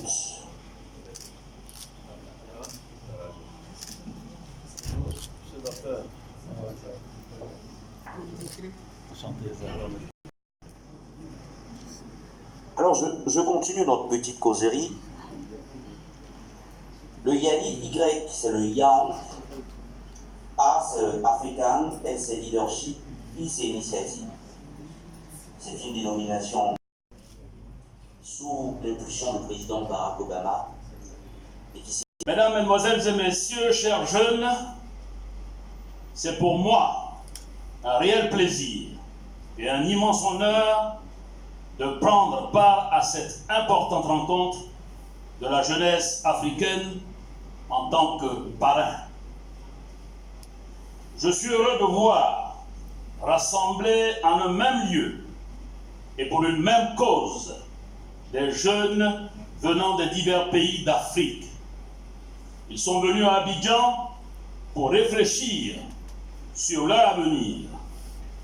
tous. Alors je continue notre petite causerie. Le Yali Y, c'est le Yang. A, c'est le African. S, c'est leadership. I, c'est initiative. C'est une dénomination sous l'impulsion du président Barack Obama. Mesdames, Mesdemoiselles et Messieurs, chers jeunes, c'est pour moi un réel plaisir et un immense honneur de prendre part à cette importante rencontre de la jeunesse africaine en tant que parrain. Je suis heureux de voir rassemblés en un même lieu et pour une même cause des jeunes venant de divers pays d'Afrique. Ils sont venus à Abidjan pour réfléchir sur leur avenir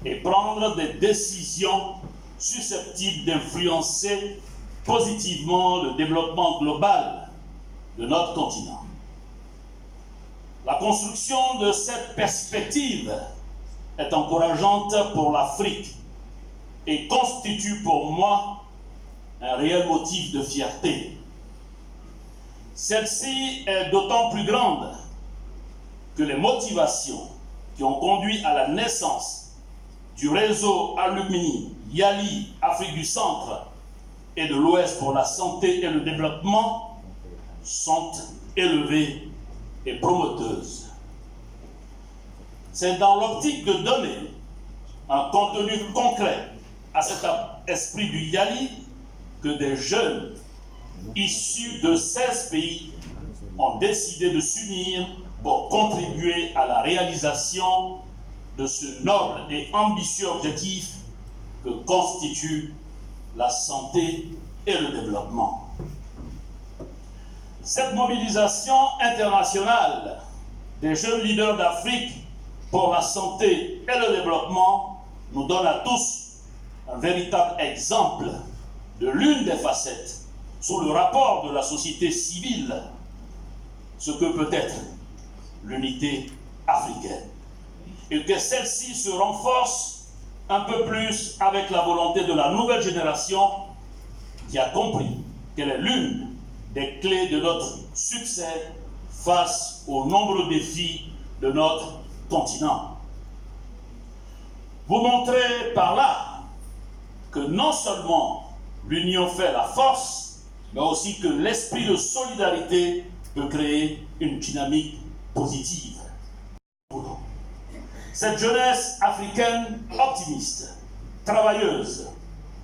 et prendre des décisions susceptibles d'influencer positivement le développement global de notre continent. La construction de cette perspective est encourageante pour l'Afrique et constitue pour moi un réel motif de fierté. Celle-ci est d'autant plus grande que les motivations qui ont conduit à la naissance du réseau Alumni Yali Afrique du Centre et de l'Ouest pour la santé et le développement sont élevées et promoteuses. C'est dans l'optique de donner un contenu concret à cet esprit du Yali que des jeunes issus de 16 pays ont décidé de s'unir pour contribuer à la réalisation de ce noble et ambitieux objectif que constitue la santé et le développement. Cette mobilisation internationale des jeunes leaders d'Afrique pour la santé et le développement nous donne à tous un véritable exemple de l'une des facettes sous le rapport de la société civile, ce que peut être l'unité africaine. Et que celle-ci se renforce un peu plus avec la volonté de la nouvelle génération qui a compris qu'elle est l'une des clés de notre succès face aux nombreux défis de notre continent. Vous montrez par là que non seulement l'union fait la force, mais aussi que l'esprit de solidarité peut créer une dynamique positive. Cette jeunesse africaine optimiste, travailleuse,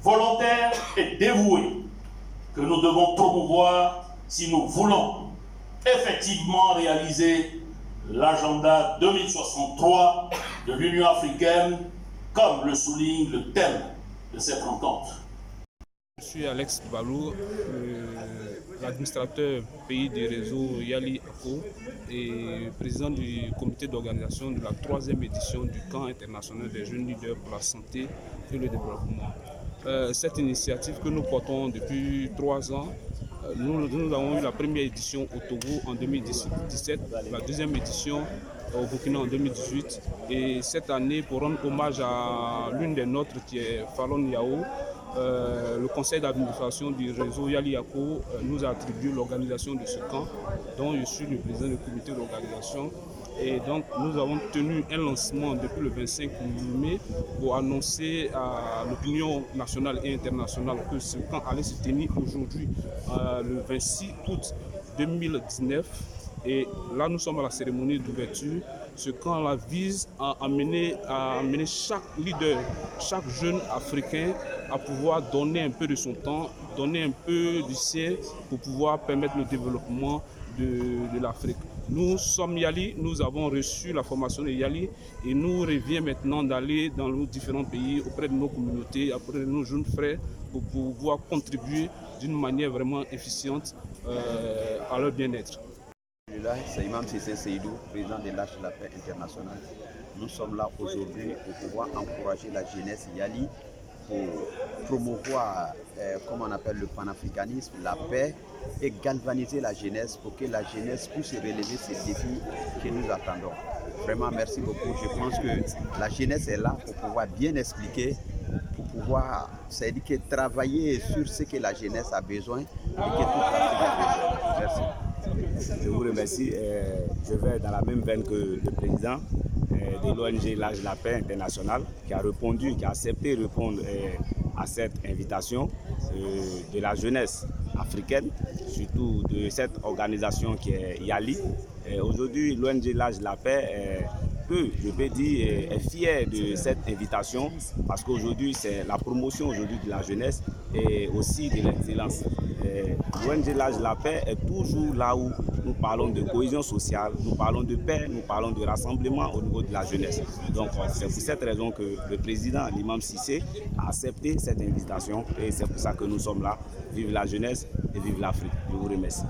volontaire et dévouée que nous devons promouvoir si nous voulons effectivement réaliser l'agenda 2063 de l'Union africaine, comme le souligne le thème de cette rencontre. Je suis Alex Balou, l'administrateur pays du réseau Yali ACO et président du comité d'organisation de la 3e édition du camp international des jeunes leaders pour la santé et le développement. Cette initiative que nous portons depuis 3 ans, nous avons eu la première édition au Togo en 2017, la 2e édition au Burkina en 2018 et cette année, pour rendre hommage à l'une des nôtres qui est Falon Yao, le conseil d'administration du réseau Yali ACO nous a attribué l'organisation de ce camp, dont je suis le président du comité d'organisation. Et donc nous avons tenu un lancement depuis le 25 mai pour annoncer à l'opinion nationale et internationale que ce camp allait se tenir aujourd'hui, le 26 août 2019. Et là, nous sommes à la cérémonie d'ouverture. Ce camp-là vise à amener chaque leader, chaque jeune africain à pouvoir donner un peu de son temps, donner un peu du sien pour pouvoir permettre le développement de l'Afrique. Nous sommes Yali, nous avons reçu la formation de Yali et nous revient maintenant d'aller dans nos différents pays auprès de nos communautés, auprès de nos jeunes frères pour pouvoir contribuer d'une manière vraiment efficiente à leur bien-être. C'est Imam Sissé Seydou, président de l'Arche de la Paix internationale. Nous sommes là aujourd'hui pour pouvoir encourager la jeunesse Yali pour promouvoir, comme on appelle le panafricanisme, la paix et galvaniser la jeunesse pour que la jeunesse puisse relever ces défis que nous attendons. Vraiment, merci beaucoup. Je pense que la jeunesse est là pour pouvoir bien expliquer, pour pouvoir, c'est-à-dire que travailler sur ce que la jeunesse a besoin et que toute l'Afrique a besoin. Merci. Je vous remercie. Je vais dans la même veine que le président de l'ONG L'Âge de la Paix International qui a répondu, qui a accepté de répondre à cette invitation de la jeunesse africaine, surtout de cette organisation qui est YALI. Aujourd'hui, l'ONG L'Âge de la Paix je peux dire, est fier de cette invitation parce qu'aujourd'hui, c'est la promotion aujourd'hui de la jeunesse et aussi de l'excellence. L'ONG L'Âge de la Paix est toujours là où nous parlons de cohésion sociale, nous parlons de paix, nous parlons de rassemblement au niveau de la jeunesse. Donc, c'est pour cette raison que le président, l'imam Cissé, a accepté cette invitation et c'est pour ça que nous sommes là. Vive la jeunesse et vive l'Afrique. Je vous remercie.